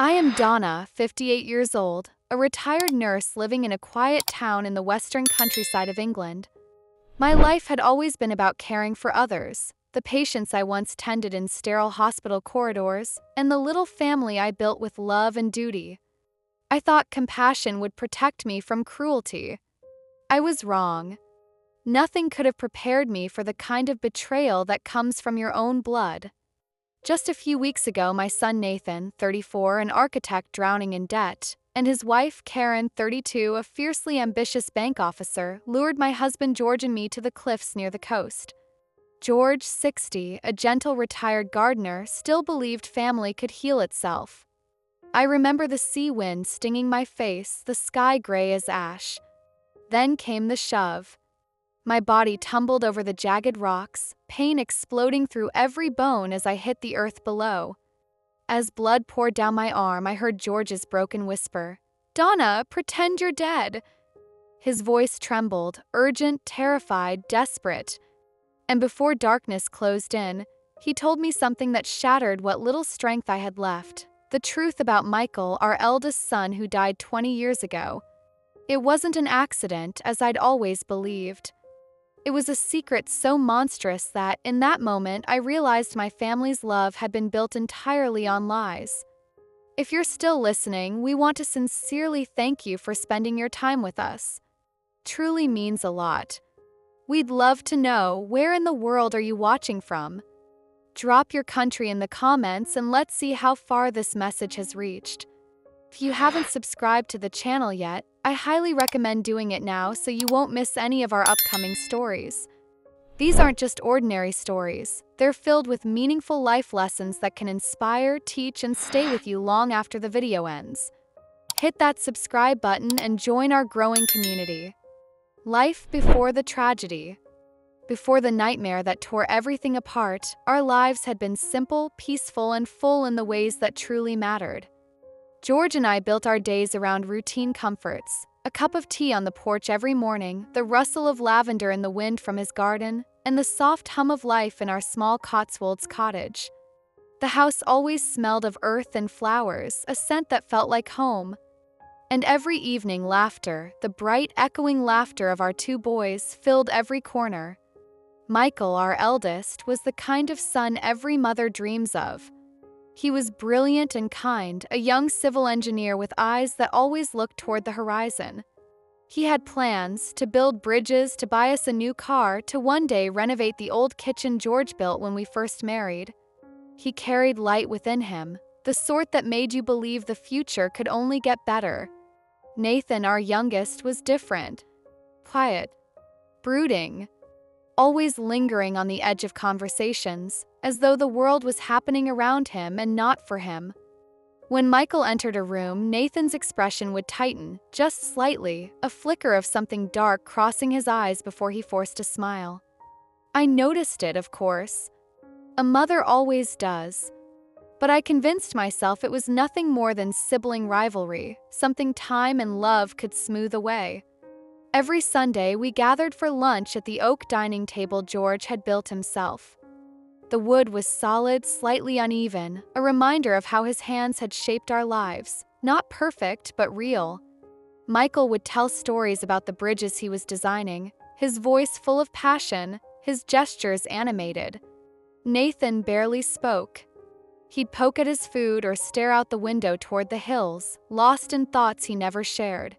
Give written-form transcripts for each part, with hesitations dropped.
I am Donna, 58 years old, a retired nurse living in a quiet town in the western countryside of England. My life had always been about caring for others, the patients I once tended in sterile hospital corridors, and the little family I built with love and duty. I thought compassion would protect me from cruelty. I was wrong. Nothing could have prepared me for the kind of betrayal that comes from your own blood. Just a few weeks ago, my son Nathan, 34, an architect drowning in debt, and his wife Karen, 32, a fiercely ambitious bank officer, lured my husband George and me to the cliffs near the coast. George, 60, a gentle retired gardener, still believed family could heal itself. I remember the sea wind stinging my face, the sky gray as ash. Then came the shove. My body tumbled over the jagged rocks, pain exploding through every bone as I hit the earth below. As blood poured down my arm, I heard George's broken whisper, "Donna, pretend you're dead." His voice trembled, urgent, terrified, desperate. And before darkness closed in, he told me something that shattered what little strength I had left. The truth about Michael, our eldest son who died 20 years ago. It wasn't an accident, as I'd always believed. It was a secret so monstrous that, in that moment, I realized my family's love had been built entirely on lies. If you're still listening, we want to sincerely thank you for spending your time with us. Truly means a lot. We'd love to know, where in the world are you watching from? Drop your country in the comments and let's see how far this message has reached. If you haven't subscribed to the channel yet, I highly recommend doing it now so you won't miss any of our upcoming stories. These aren't just ordinary stories, they're filled with meaningful life lessons that can inspire, teach, and stay with you long after the video ends. Hit that subscribe button and join our growing community. Life before the tragedy. Before the nightmare that tore everything apart, our lives had been simple, peaceful, and full in the ways that truly mattered. George and I built our days around routine comforts, a cup of tea on the porch every morning, the rustle of lavender in the wind from his garden, and the soft hum of life in our small Cotswolds cottage. The house always smelled of earth and flowers, a scent that felt like home. And every evening, laughter, the bright, echoing laughter of our two boys, filled every corner. Michael, our eldest, was the kind of son every mother dreams of. He was brilliant and kind, a young civil engineer with eyes that always looked toward the horizon. He had plans to build bridges, to buy us a new car, to one day renovate the old kitchen George built when we first married. He carried light within him, the sort that made you believe the future could only get better. Nathan, our youngest, was different. Quiet, brooding, always lingering on the edge of conversations, as though the world was happening around him and not for him. When Michael entered a room, Nathan's expression would tighten, just slightly, a flicker of something dark crossing his eyes before he forced a smile. I noticed it, of course. A mother always does. But I convinced myself it was nothing more than sibling rivalry, something time and love could smooth away. Every Sunday, we gathered for lunch at the oak dining table George had built himself. The wood was solid, slightly uneven, a reminder of how his hands had shaped our lives, not perfect, but real. Michael would tell stories about the bridges he was designing, his voice full of passion, his gestures animated. Nathan barely spoke. He'd poke at his food or stare out the window toward the hills, lost in thoughts he never shared.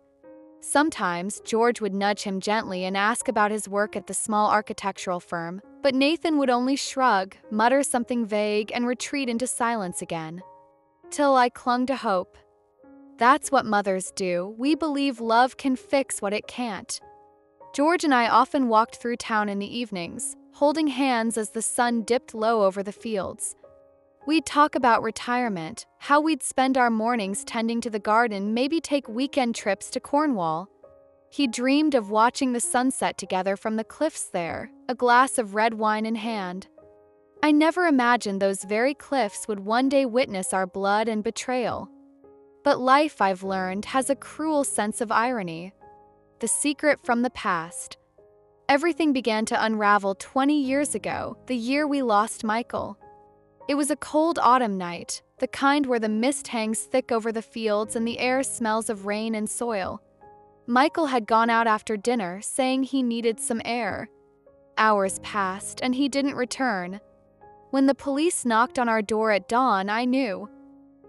Sometimes, George would nudge him gently and ask about his work at the small architectural firm, but Nathan would only shrug, mutter something vague, and retreat into silence again. Till I clung to hope. That's what mothers do. We believe love can fix what it can't. George and I often walked through town in the evenings, holding hands as the sun dipped low over the fields. We'd talk about retirement, how we'd spend our mornings tending to the garden, maybe take weekend trips to Cornwall. He dreamed of watching the sunset together from the cliffs there, a glass of red wine in hand. I never imagined those very cliffs would one day witness our blood and betrayal. But life, I've learned, has a cruel sense of irony. The secret from the past. Everything began to unravel 20 years ago, the year we lost Michael. It was a cold autumn night. the kind where the mist hangs thick over the fields and the air smells of rain and soil. Michael had gone out after dinner, saying he needed some air. Hours passed, and he didn't return. When the police knocked on our door at dawn, I knew.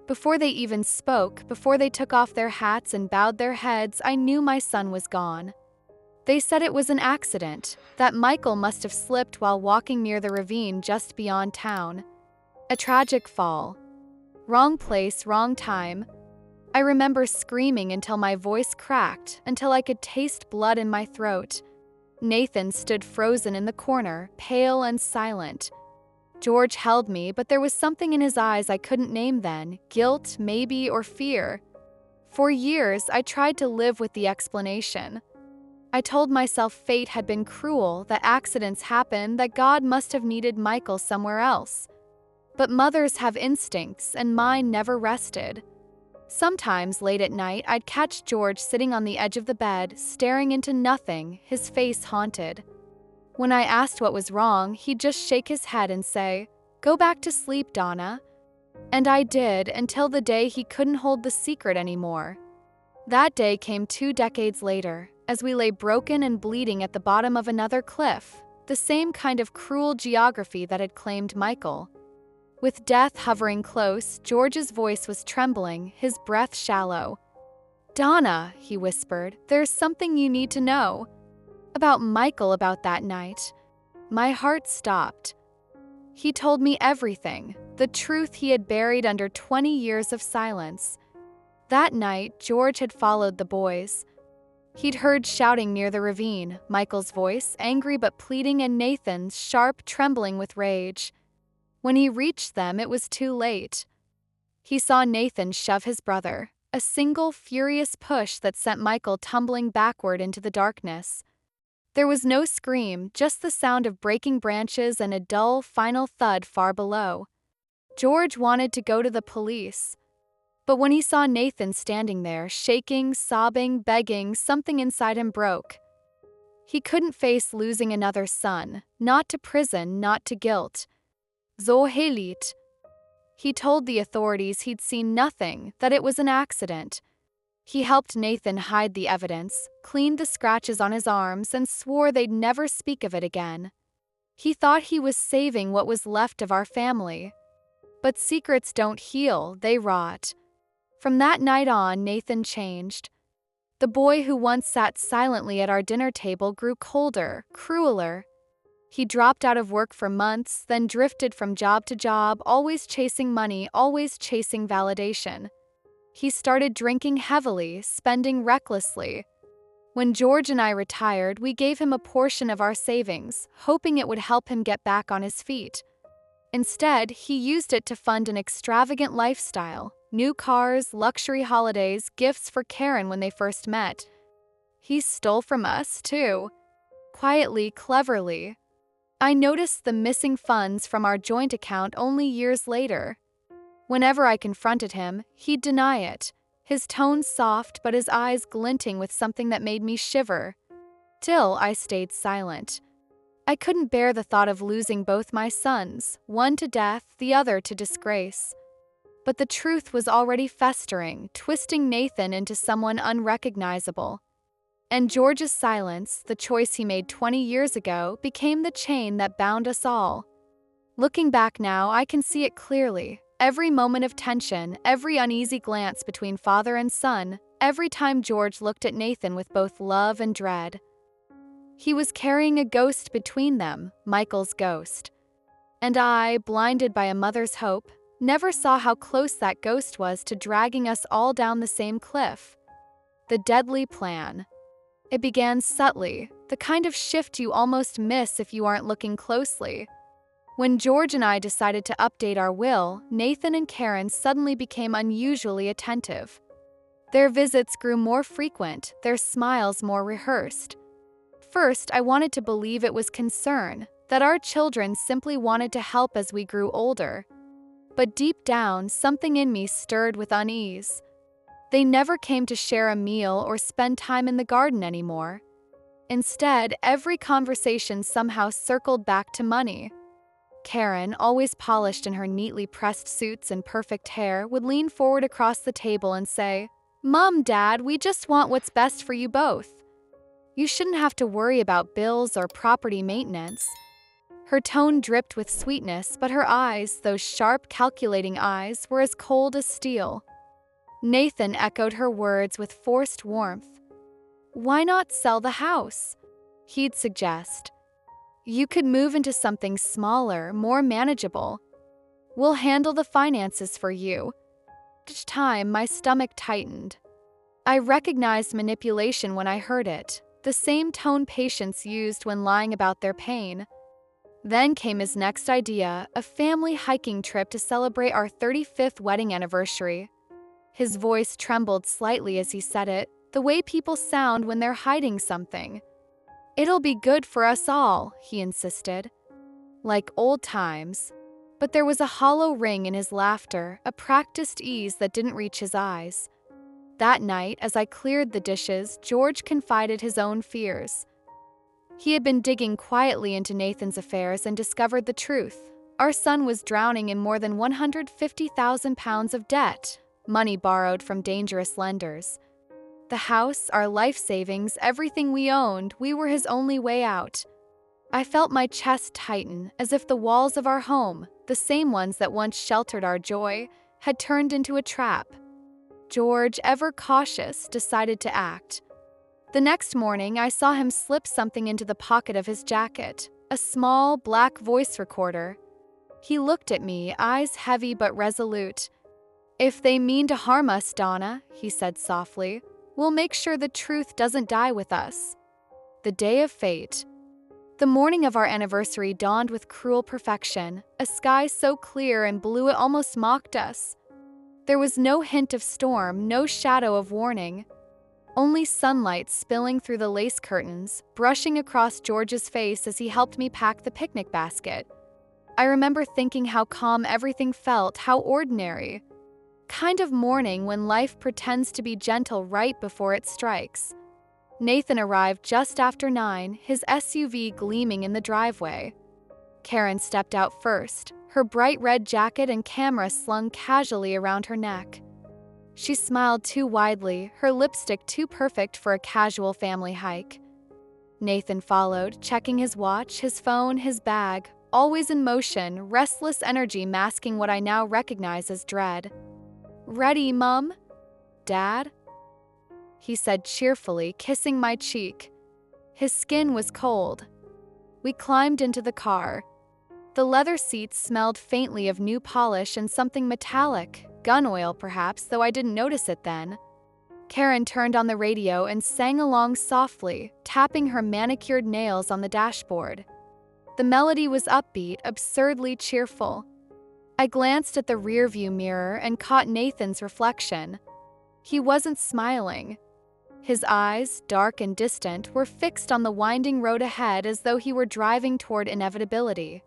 Before they even spoke, before they took off their hats and bowed their heads, I knew my son was gone. They said it was an accident, that Michael must have slipped while walking near the ravine just beyond town. A tragic fall. Wrong place, wrong time. I remember screaming until my voice cracked, until I could taste blood in my throat. Nathan stood frozen in the corner, pale and silent. George held me, but there was something in his eyes I couldn't name then, guilt, maybe, or fear. For years, I tried to live with the explanation. I told myself fate had been cruel, that accidents happen, that God must have needed Michael somewhere else. But mothers have instincts, and mine never rested. Sometimes, late at night, I'd catch George sitting on the edge of the bed, staring into nothing, his face haunted. When I asked what was wrong, he'd just shake his head and say, "Go back to sleep, Donna." And I did, until the day he couldn't hold the secret anymore. That day came 2 decades later, as we lay broken and bleeding at the bottom of another cliff, the same kind of cruel geography that had claimed Michael. With death hovering close, George's voice was trembling, his breath shallow. "Donna," he whispered, "there's something you need to know. About Michael, about that night." My heart stopped. He told me everything, the truth he had buried under 20 years of silence. That night, George had followed the boys. He'd heard shouting near the ravine, Michael's voice, angry but pleading, and Nathan's, sharp, trembling with rage. When he reached them, it was too late. He saw Nathan shove his brother, a single furious push that sent Michael tumbling backward into the darkness. There was no scream, just the sound of breaking branches and a dull, final thud far below. George wanted to go to the police. But when he saw Nathan standing there, shaking, sobbing, begging, something inside him broke. He couldn't face losing another son, not to prison, not to guilt. So heiligt. He told the authorities he'd seen nothing, that it was an accident. He helped Nathan hide the evidence, cleaned the scratches on his arms, and swore they'd never speak of it again. He thought he was saving what was left of our family. But secrets don't heal, they rot. From that night on, Nathan changed. The boy who once sat silently at our dinner table grew colder, crueler. He dropped out of work for months, then drifted from job to job, always chasing money, always chasing validation. He started drinking heavily, spending recklessly. When George and I retired, we gave him a portion of our savings, hoping it would help him get back on his feet. Instead, he used it to fund an extravagant lifestyle, new cars, luxury holidays, gifts for Karen when they first met. He stole from us, too. Quietly, cleverly. I noticed the missing funds from our joint account only years later. Whenever I confronted him, he'd deny it, his tone soft but his eyes glinting with something that made me shiver. Still, I stayed silent. I couldn't bear the thought of losing both my sons, one to death, the other to disgrace. But the truth was already festering, twisting Nathan into someone unrecognizable. And George's silence, the choice he made 20 years ago, became the chain that bound us all. Looking back now, I can see it clearly. Every moment of tension, every uneasy glance between father and son, every time George looked at Nathan with both love and dread. He was carrying a ghost between them, Michael's ghost. And I, blinded by a mother's hope, never saw how close that ghost was to dragging us all down the same cliff. The deadly plan. It began subtly, the kind of shift you almost miss if you aren't looking closely. When George and I decided to update our will, Nathan and Karen suddenly became unusually attentive. Their visits grew more frequent, their smiles more rehearsed. First, I wanted to believe it was concern, that our children simply wanted to help as we grew older. But deep down, something in me stirred with unease. They never came to share a meal or spend time in the garden anymore. Instead, every conversation somehow circled back to money. Karen, always polished in her neatly pressed suits and perfect hair, would lean forward across the table and say, "Mom, Dad, we just want what's best for you both. You shouldn't have to worry about bills or property maintenance." Her tone dripped with sweetness, but her eyes, those sharp, calculating eyes, were as cold as steel. Nathan echoed her words with forced warmth. "Why not sell the house?" he'd suggest. "You could move into something smaller, more manageable. We'll handle the finances for you." Each time, my stomach tightened. I recognized manipulation when I heard it, the same tone patients used when lying about their pain. Then came his next idea, a family hiking trip to celebrate our 35th wedding anniversary. His voice trembled slightly as he said it, the way people sound when they're hiding something. "It'll be good for us all," he insisted. Like old times. But there was a hollow ring in his laughter, a practiced ease that didn't reach his eyes. That night, as I cleared the dishes, George confided his own fears. He had been digging quietly into Nathan's affairs and discovered the truth. Our son was drowning in more than £150,000 of debt, money borrowed from dangerous lenders. The house, our life savings, everything we owned, we were his only way out. I felt my chest tighten, as if the walls of our home, the same ones that once sheltered our joy, had turned into a trap. George, ever cautious, decided to act. The next morning, I saw him slip something into the pocket of his jacket, a small, black voice recorder. He looked at me, eyes heavy but resolute. "If they mean to harm us, Donna," he said softly, "we'll make sure the truth doesn't die with us." The day of fate. The morning of our anniversary dawned with cruel perfection, a sky so clear and blue it almost mocked us. There was no hint of storm, no shadow of warning. Only sunlight spilling through the lace curtains, brushing across George's face as he helped me pack the picnic basket. I remember thinking how calm everything felt, how ordinary. Kind of morning when life pretends to be gentle right before it strikes. Nathan arrived just after 9, his SUV gleaming in the driveway. Karen stepped out first, her bright red jacket and camera slung casually around her neck. She smiled too widely, her lipstick too perfect for a casual family hike. Nathan followed, checking his watch, his phone, his bag, always in motion, restless energy masking what I now recognize as dread. "Ready, Mum? Dad?" he said cheerfully, kissing my cheek. His skin was cold. We climbed into the car. The leather seats smelled faintly of new polish and something metallic, gun oil perhaps, though I didn't notice it then. Karen turned on the radio and sang along softly, tapping her manicured nails on the dashboard. The melody was upbeat, absurdly cheerful. I glanced at the rearview mirror and caught Nathan's reflection. He wasn't smiling. His eyes, dark and distant, were fixed on the winding road ahead as though he were driving toward inevitability.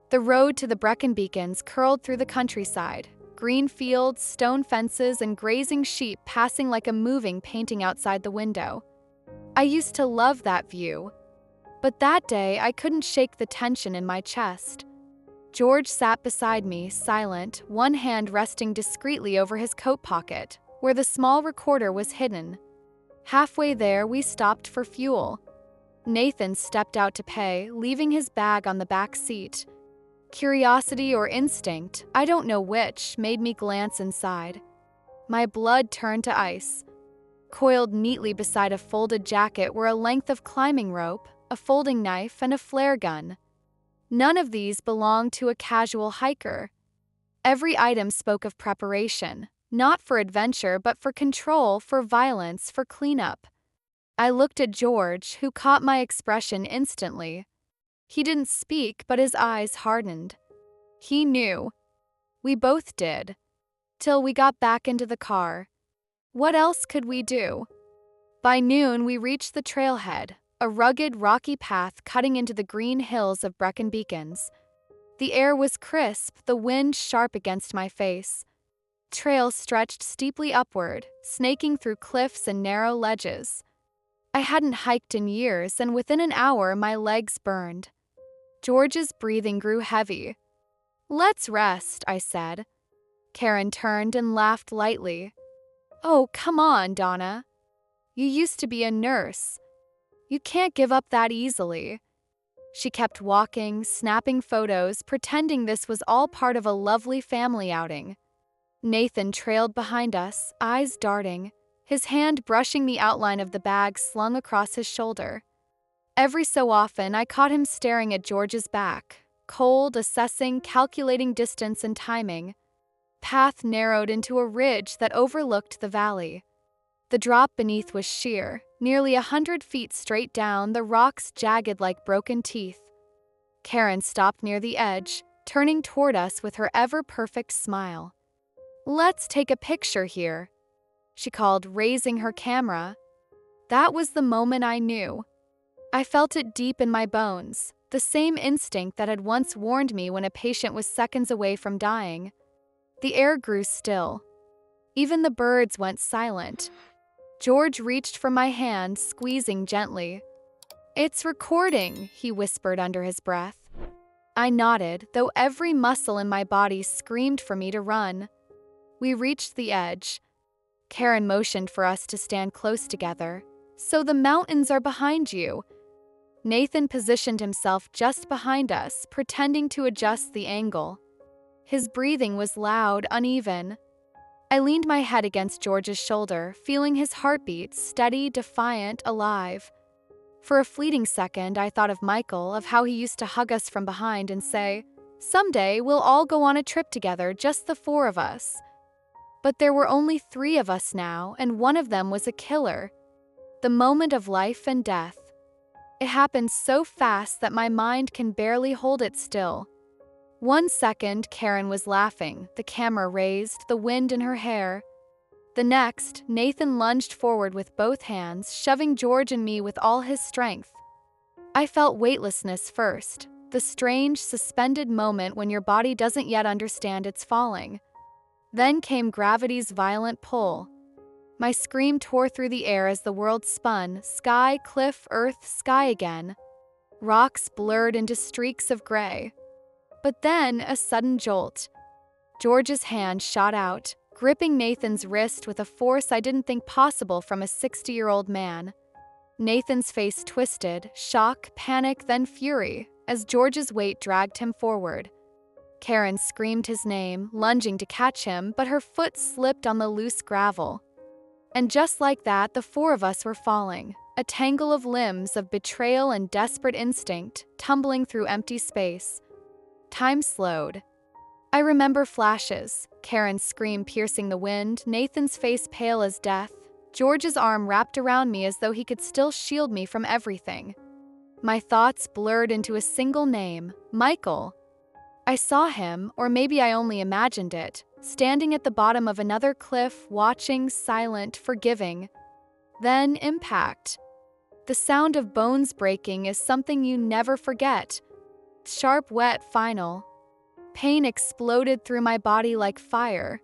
The road to the Brecon Beacons curled through the countryside, green fields, stone fences, and grazing sheep passing like a moving painting outside the window. I used to love that view. But that day, I couldn't shake the tension in my chest. George sat beside me, silent, one hand resting discreetly over his coat pocket, where the small recorder was hidden. Halfway there, we stopped for fuel. Nathan stepped out to pay, leaving his bag on the back seat. Curiosity or instinct, I don't know which, made me glance inside. My blood turned to ice. Coiled neatly beside a folded jacket were a length of climbing rope, a folding knife, and a flare gun. None of these belonged to a casual hiker. Every item spoke of preparation, not for adventure, but for control, for violence, for cleanup. I looked at George, who caught my expression instantly. He didn't speak, but his eyes hardened. He knew. We both did. Till we got back into the car. What else could we do? By noon, we reached the trailhead, a rugged, rocky path cutting into the green hills of Brecon Beacons. The air was crisp, the wind sharp against my face. Trail stretched steeply upward, snaking through cliffs and narrow ledges. I hadn't hiked in years, and within an hour my legs burned. George's breathing grew heavy. "Let's rest," I said. Karen turned and laughed lightly. "Oh, come on, Donna. You used to be a nurse. You can't give up that easily." She kept walking, snapping photos, pretending this was all part of a lovely family outing. Nathan trailed behind us, eyes darting, his hand brushing the outline of the bag slung across his shoulder. Every so often, I caught him staring at George's back, cold, assessing, calculating distance and timing. Path narrowed into a ridge that overlooked the valley. The drop beneath was sheer, nearly 100 feet straight down, the rocks jagged like broken teeth. Karen stopped near the edge, turning toward us with her ever-perfect smile. "Let's take a picture here," she called, raising her camera. That was the moment I knew. I felt it deep in my bones, the same instinct that had once warned me when a patient was seconds away from dying. The air grew still. Even the birds went silent. George reached for my hand, squeezing gently. "It's recording," he whispered under his breath. I nodded, though every muscle in my body screamed for me to run. We reached the edge. Karen motioned for us to stand close together. "So the mountains are behind you." Nathan positioned himself just behind us, pretending to adjust the angle. His breathing was loud, uneven. I leaned my head against George's shoulder, feeling his heartbeat, steady, defiant, alive. For a fleeting second, I thought of Michael, of how he used to hug us from behind and say, "Someday we'll all go on a trip together, just the four of us." But there were only 3 of us now, and one of them was a killer. The moment of life and death. It happened so fast that my mind can barely hold it still. 1 second, Karen was laughing, the camera raised, the wind in her hair. The next, Nathan lunged forward with both hands, shoving George and me with all his strength. I felt weightlessness first, the strange, suspended moment when your body doesn't yet understand it's falling. Then came gravity's violent pull. My scream tore through the air as the world spun, sky, cliff, earth, sky again. Rocks blurred into streaks of gray. But then, a sudden jolt. George's hand shot out, gripping Nathan's wrist with a force I didn't think possible from a 60-year-old man. Nathan's face twisted, shock, panic, then fury, as George's weight dragged him forward. Karen screamed his name, lunging to catch him, but her foot slipped on the loose gravel. And just like that, the 4 of us were falling, a tangle of limbs of betrayal and desperate instinct, tumbling through empty space. Time slowed. I remember flashes, Karen's scream piercing the wind, Nathan's face pale as death, George's arm wrapped around me as though he could still shield me from everything. My thoughts blurred into a single name, Michael. I saw him, or maybe I only imagined it, standing at the bottom of another cliff, watching, silent, forgiving. Then impact. The sound of bones breaking is something you never forget. Sharp, wet, final. Pain exploded through my body like fire.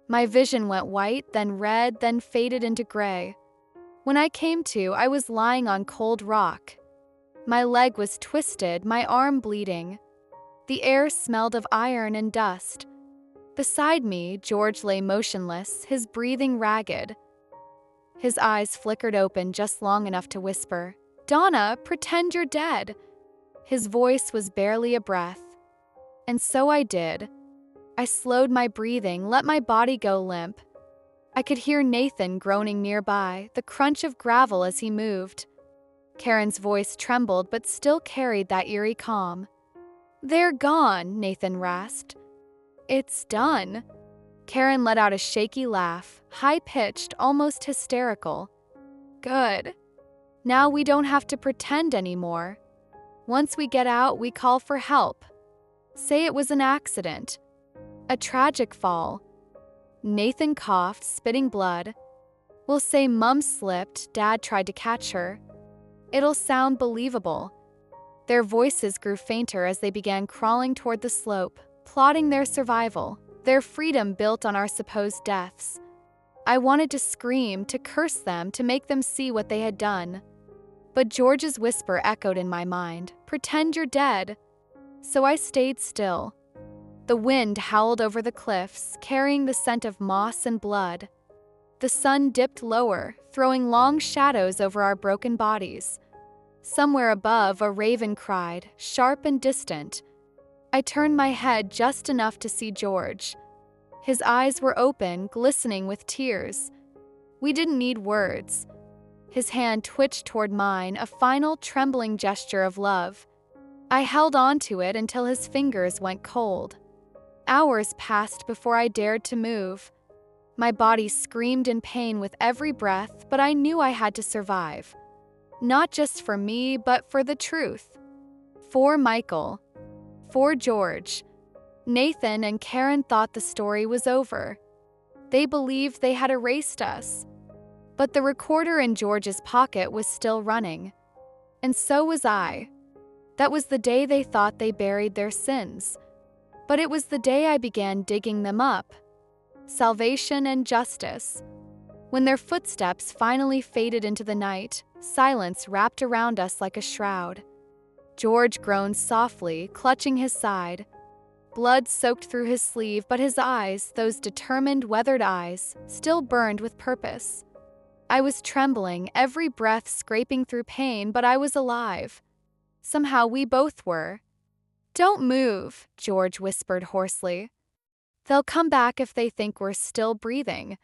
My vision went white, then red, then faded into gray. When I came to, I was lying on cold rock. My leg was twisted, my arm bleeding. The air smelled of iron and dust. Beside me, George lay motionless, his breathing ragged. His eyes flickered open just long enough to whisper, "Donna, pretend you're dead." His voice was barely a breath. And so I did. I slowed my breathing, let my body go limp. I could hear Nathan groaning nearby, the crunch of gravel as he moved. Karen's voice trembled but still carried that eerie calm. "They're gone," Nathan rasped. "It's done." Karen let out a shaky laugh, high-pitched, almost hysterical. "Good. Now we don't have to pretend anymore. Once we get out, we call for help. Say it was an accident. A tragic fall." Nathan coughed, spitting blood. "We'll say Mum slipped, Dad tried to catch her. It'll sound believable." Their voices grew fainter as they began crawling toward the slope, plotting their survival, their freedom built on our supposed deaths. I wanted to scream, to curse them, to make them see what they had done. But George's whisper echoed in my mind, "Pretend you're dead." So I stayed still. The wind howled over the cliffs, carrying the scent of moss and blood. The sun dipped lower, throwing long shadows over our broken bodies. Somewhere above, a raven cried, sharp and distant. I turned my head just enough to see George. His eyes were open, glistening with tears. We didn't need words. His hand twitched toward mine, a final trembling gesture of love. I held on to it until his fingers went cold. Hours passed before I dared to move. My body screamed in pain with every breath, but I knew I had to survive. Not just for me, but for the truth. For Michael. For George. Nathan and Karen thought the story was over. They believed they had erased us. But the recorder in George's pocket was still running. And so was I. That was the day they thought they buried their sins. But it was the day I began digging them up. Salvation and justice. When their footsteps finally faded into the night, silence wrapped around us like a shroud. George groaned softly, clutching his side. Blood soaked through his sleeve, but his eyes, those determined, weathered eyes, still burned with purpose. I was trembling, every breath scraping through pain, but I was alive. Somehow we both were. "Don't move," George whispered hoarsely. "They'll come back if they think we're still breathing."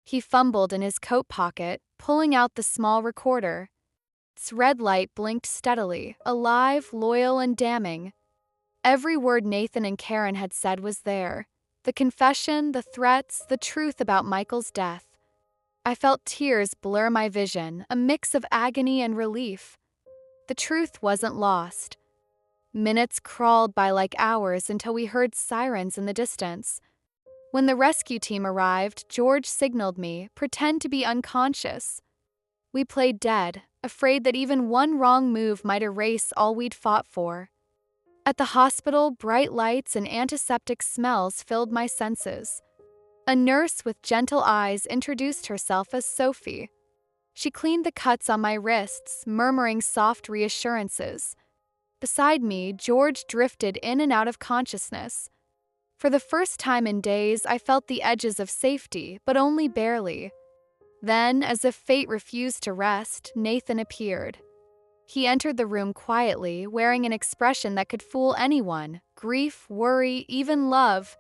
He fumbled in his coat pocket, pulling out the small recorder. Its red light blinked steadily, alive, loyal, and damning. Every word Nathan and Karen had said was there. The confession, the threats, the truth about Michael's death. I felt tears blur my vision, a mix of agony and relief. The truth wasn't lost. Minutes crawled by like hours until we heard sirens in the distance. When the rescue team arrived, George signaled me, "Pretend to be unconscious." We played dead, afraid that even one wrong move might erase all we'd fought for. At the hospital, bright lights and antiseptic smells filled my senses. A nurse with gentle eyes introduced herself as Sophie. She cleaned the cuts on my wrists, murmuring soft reassurances. Beside me, George drifted in and out of consciousness. For the first time in days, I felt the edges of safety, but only barely. Then, as if fate refused to rest, Nathan appeared. He entered the room quietly, wearing an expression that could fool anyone, grief, worry, even love.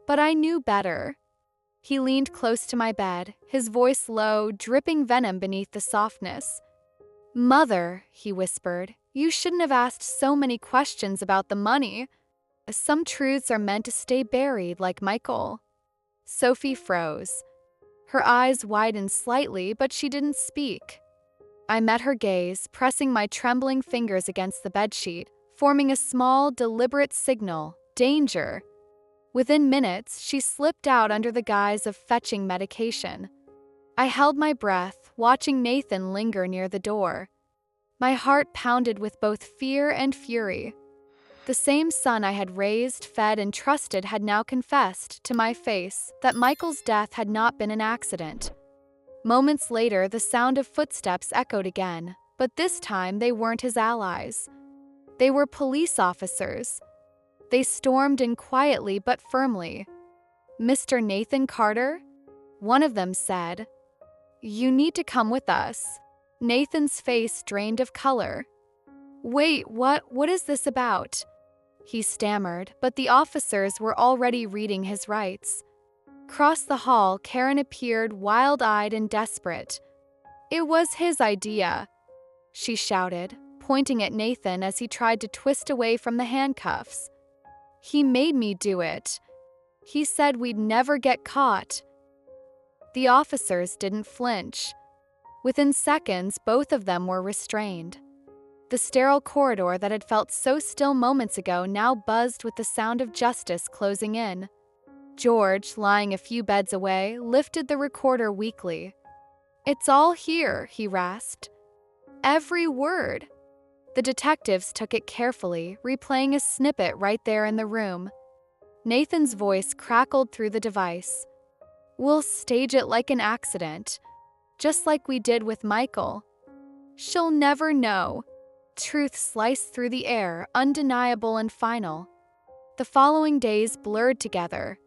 But I knew better. He leaned close to my bed, his voice low, dripping venom beneath the softness. "Mother," he whispered, "you shouldn't have asked so many questions about the money. Some truths are meant to stay buried, like Michael." Sophie froze. Her eyes widened slightly, but she didn't speak. I met her gaze, pressing my trembling fingers against the bedsheet, forming a small, deliberate signal, danger. Within minutes, she slipped out under the guise of fetching medication. I held my breath, watching Nathan linger near the door. My heart pounded with both fear and fury. The same son I had raised, fed, and trusted had now confessed, to my face, that Michael's death had not been an accident. Moments later, the sound of footsteps echoed again, but this time they weren't his allies. They were police officers. They stormed in quietly but firmly. "Mr. Nathan Carter?" One of them said. "You need to come with us." Nathan's face drained of color. "Wait, what is this about?" He stammered, but the officers were already reading his rights. Across the hall, Karen appeared, wild-eyed and desperate. "It was his idea," she shouted, pointing at Nathan as he tried to twist away from the handcuffs. "He made me do it. He said we'd never get caught." The officers didn't flinch. Within seconds, both of them were restrained. The sterile corridor that had felt so still moments ago now buzzed with the sound of justice closing in. George, lying a few beds away, lifted the recorder weakly. "It's all here," he rasped. "Every word." The detectives took it carefully, replaying a snippet right there in the room. Nathan's voice crackled through the device. "We'll stage it like an accident, just like we did with Michael. She'll never know. truth sliced through the air, undeniable and final. The following days blurred together.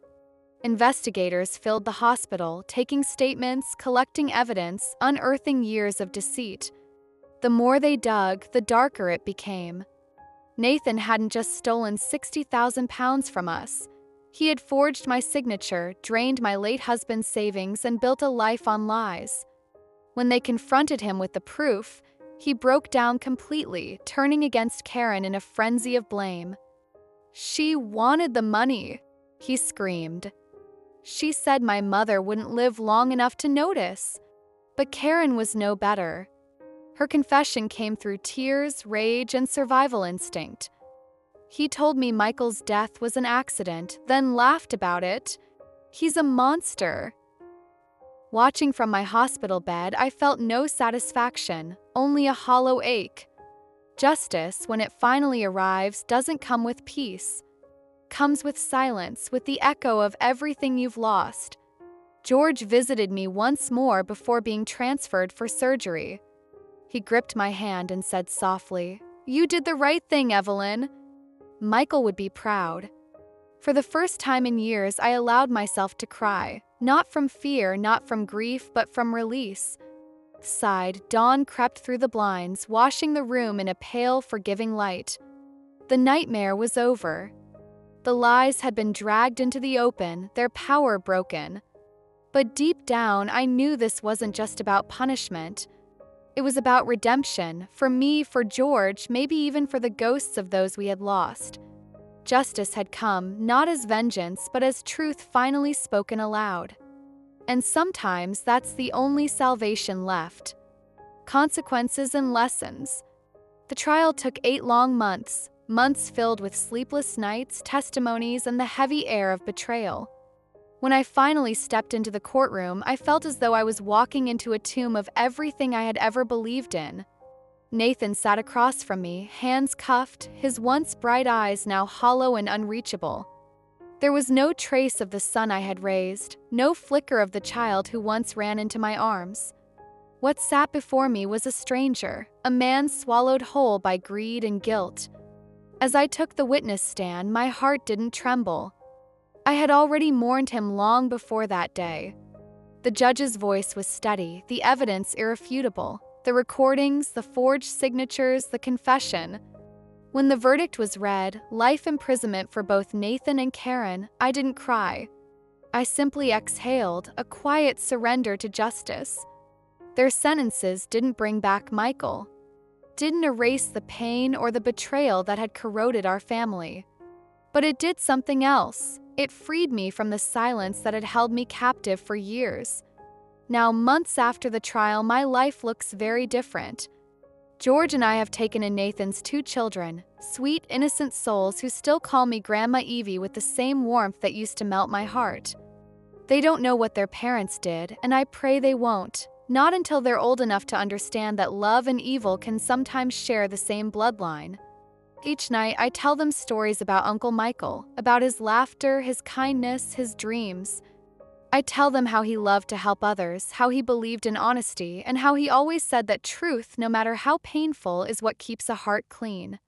Investigators filled the hospital, taking statements, collecting evidence, unearthing years of deceit. The more they dug, the darker it became. Nathan hadn't just stolen £60,000 from us. He had forged my signature, drained my late husband's savings, and built a life on lies. When they confronted him with the proof, he broke down completely, turning against Karen in a frenzy of blame. "She wanted the money," he screamed. "She said my mother wouldn't live long enough to notice." But Karen was no better. Her confession came through tears, rage, and survival instinct. "He told me Michael's death was an accident, then laughed about it. He's a monster." Watching from my hospital bed, I felt no satisfaction, only a hollow ache. Justice, when it finally arrives, doesn't come with peace. Comes with silence, with the echo of everything you've lost. George visited me once more before being transferred for surgery. He gripped my hand and said softly, "You did the right thing, Evelyn." Michael would be proud. For the first time in years, I allowed myself to cry, not from fear, not from grief, but from release. Sighed, dawn crept through the blinds, washing the room in a pale, forgiving light. The nightmare was over. The lies had been dragged into the open, their power broken. But deep down, I knew this wasn't just about punishment. It was about redemption, for me, for George, maybe even for the ghosts of those we had lost. Justice had come, not as vengeance, but as truth finally spoken aloud. And sometimes that's the only salvation left. Consequences and lessons. The trial took 8 long months, months filled with sleepless nights, testimonies, and the heavy air of betrayal. When I finally stepped into the courtroom, I felt as though I was walking into a tomb of everything I had ever believed in. Nathan sat across from me, hands cuffed, his once bright eyes now hollow and unreachable. There was no trace of the son I had raised, no flicker of the child who once ran into my arms. What sat before me was a stranger, a man swallowed whole by greed and guilt. As I took the witness stand, my heart didn't tremble. I had already mourned him long before that day. The judge's voice was steady, the evidence irrefutable. The recordings, the forged signatures, the confession. When the verdict was read, life imprisonment for both Nathan and Karen, I didn't cry. I simply exhaled, a quiet surrender to justice. Their sentences didn't bring back Michael, didn't erase the pain or the betrayal that had corroded our family. But it did something else. It freed me from the silence that had held me captive for years. Now, months after the trial, my life looks very different. George and I have taken in Nathan's 2 children, sweet, innocent souls who still call me Grandma Evie with the same warmth that used to melt my heart. They don't know what their parents did, and I pray they won't, not until they're old enough to understand that love and evil can sometimes share the same bloodline. Each night, I tell them stories about Uncle Michael, about his laughter, his kindness, his dreams. I tell them how he loved to help others, how he believed in honesty, and how he always said that truth, no matter how painful, is what keeps a heart clean.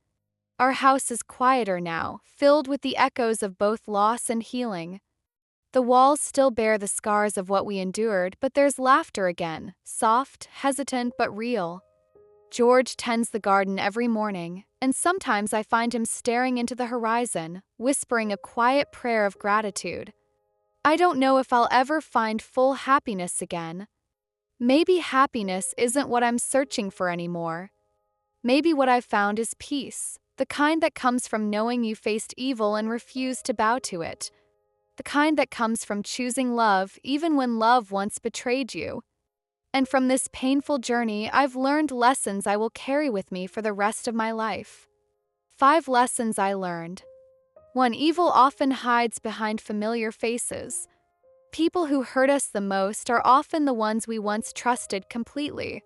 Our house is quieter now, filled with the echoes of both loss and healing. The walls still bear the scars of what we endured, but there's laughter again, soft, hesitant, but real. George tends the garden every morning, and sometimes I find him staring into the horizon, whispering a quiet prayer of gratitude. I don't know if I'll ever find full happiness again. Maybe happiness isn't what I'm searching for anymore. Maybe what I've found is peace, the kind that comes from knowing you faced evil and refused to bow to it. The kind that comes from choosing love even when love once betrayed you. And from this painful journey, I've learned lessons I will carry with me for the rest of my life. 5 lessons I learned. 1. Evil often hides behind familiar faces. People who hurt us the most are often the ones we once trusted completely.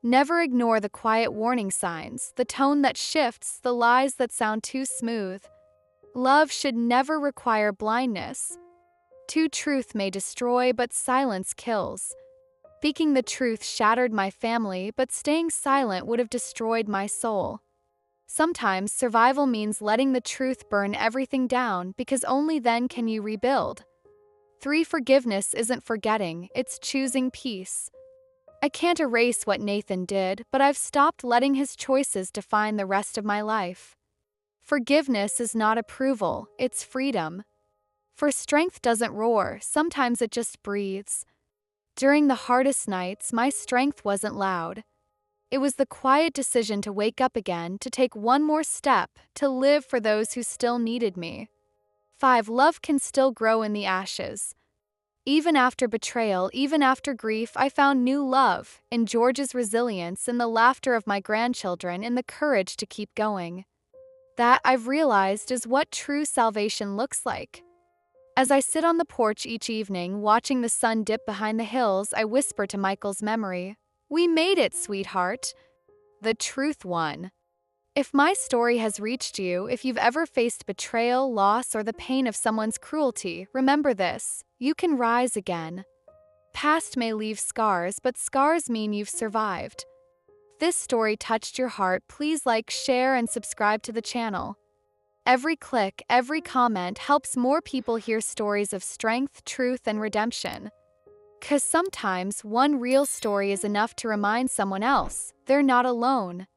Never ignore the quiet warning signs, the tone that shifts, the lies that sound too smooth. Love should never require blindness. 2. Truth may destroy, but silence kills. Speaking the truth shattered my family, but staying silent would have destroyed my soul. Sometimes survival means letting the truth burn everything down because only then can you rebuild. 3. Forgiveness isn't forgetting, it's choosing peace. I can't erase what Nathan did, but I've stopped letting his choices define the rest of my life. Forgiveness is not approval, it's freedom. For strength doesn't roar, sometimes it just breathes. During the hardest nights, my strength wasn't loud. It was the quiet decision to wake up again, to take one more step, to live for those who still needed me. 5. Love can still grow in the ashes. Even after betrayal, even after grief, I found new love, in George's resilience, in the laughter of my grandchildren, in the courage to keep going. That, I've realized, is what true salvation looks like. As I sit on the porch each evening, watching the sun dip behind the hills, I whisper to Michael's memory, "We made it, sweetheart." The truth won. If my story has reached you, if you've ever faced betrayal, loss, or the pain of someone's cruelty, remember this: you can rise again. Past may leave scars, but scars mean you've survived. If this story touched your heart, please like, share, and subscribe to the channel. Every click, every comment helps more people hear stories of strength, truth, and redemption. 'Cause sometimes one real story is enough to remind someone else they're not alone.